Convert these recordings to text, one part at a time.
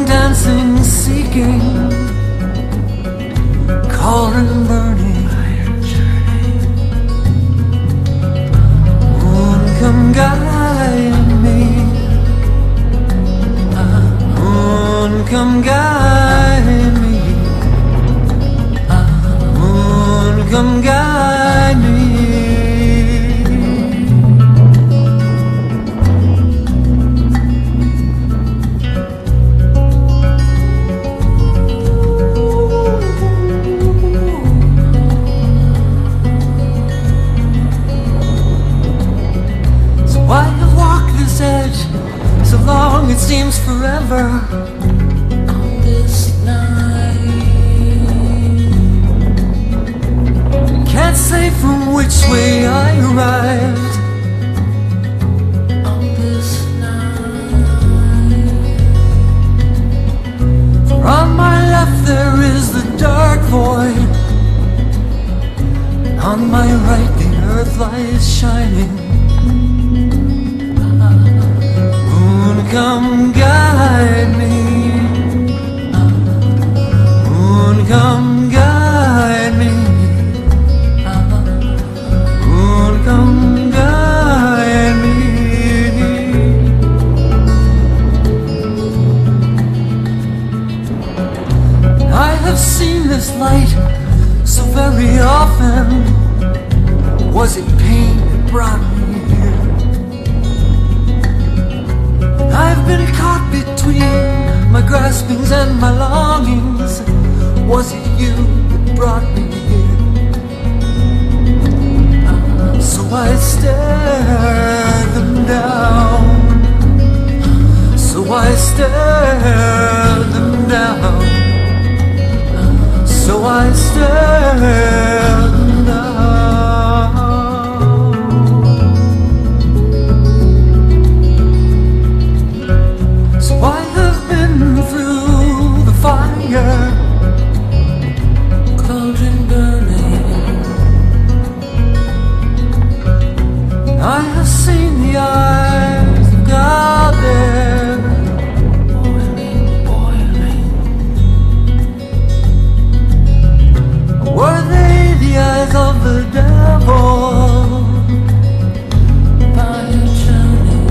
dancing, seeking, cold and burning. Moon, come guide me. Moon, come guide me. Moon, come guide me. So long it seems forever on this night. Can't say from which way I arrived on this night. For on my left there is the dark void, and on my right the earth lies shining. Come guide me. Moon, come guide me. Moon, come guide me. I have seen this light so very often. Was it pain that brought me here? I've been caught between my graspings and my longings. Was it you that brought me here? So I stare them down. So I stare them down. So I stare them down. Cold and burning. I have seen the eyes of God there, boiling, boiling. Were they the eyes of the devil? Fire churning.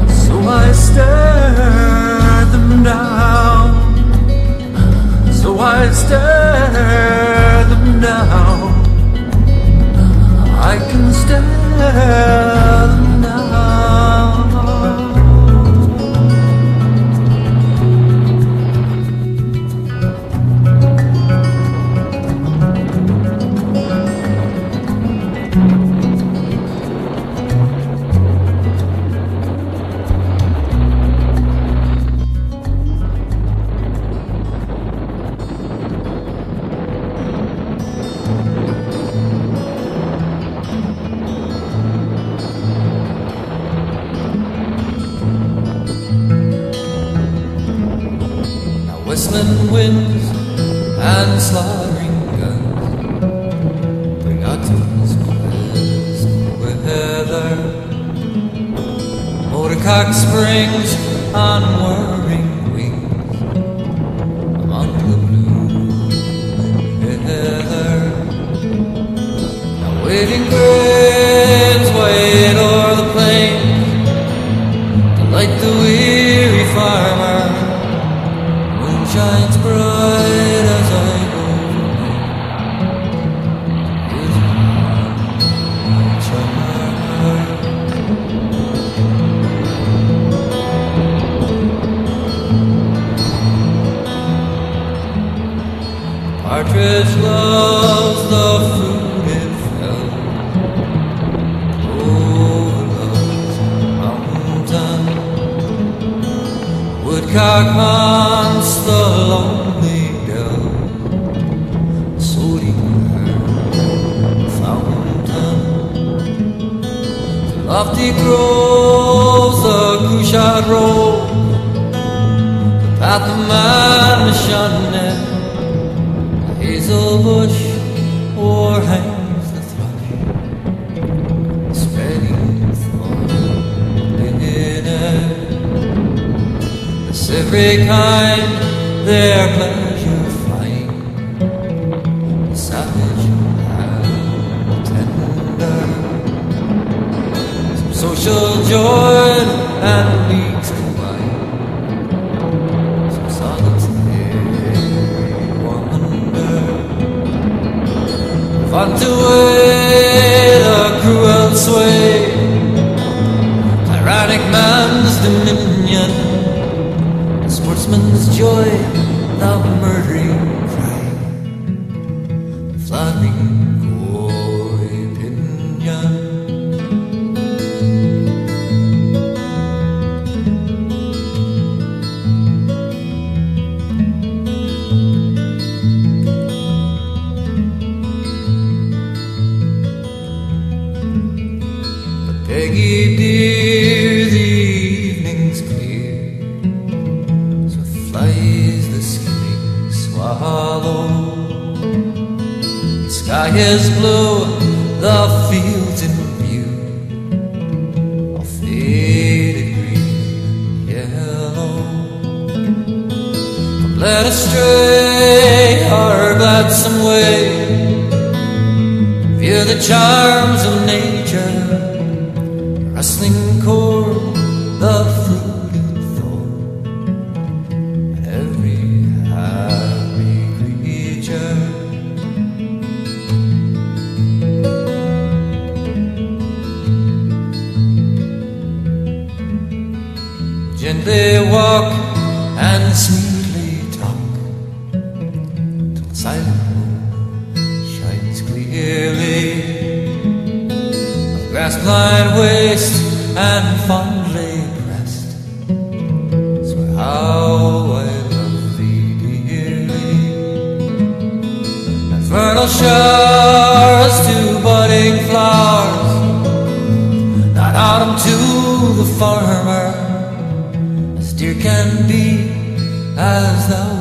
So I stare them down. So I stare them down. I can stare them down. Whistling winds and slaughtering guns bring out to us weather. Motorcock springs on whirring wings among the blue heather. Now waiting grains wait o'er the plain to light the weary farmer. Shines bright as I go his partridge loves the fruit it fell. Clover loves mountain. Woodcock haunts the lonely dell, sorting her fountain. The lofty groves, the Couchard road, the path of man is shunning. The hazel bush o'erhangs the thrush, spreading thorn in it. every kind, their pleasure find. The savage and tender, some social joy and leagues combined, some solitary wonder, fought to weigh the cruel sway, tyrannic man's dominion, the sportsman's joy, the murdering crime, the flattering coy pinion. But Peggy dear, the evening's clear, so flies the skimming swallow. The sky is blue, the fields in view, all faded green and yellow. From led astray our gladsome way, view the charms of nature, rustling chord, the fruited thorn, and every happy creature. Gently walk and sweetly talk, till the silent moon shines clearly. Grass-blind waste and fondly pressed, swear how I love thee dearly. And fertile showers to budding flowers, not autumn to the farmer, as dear can be as thou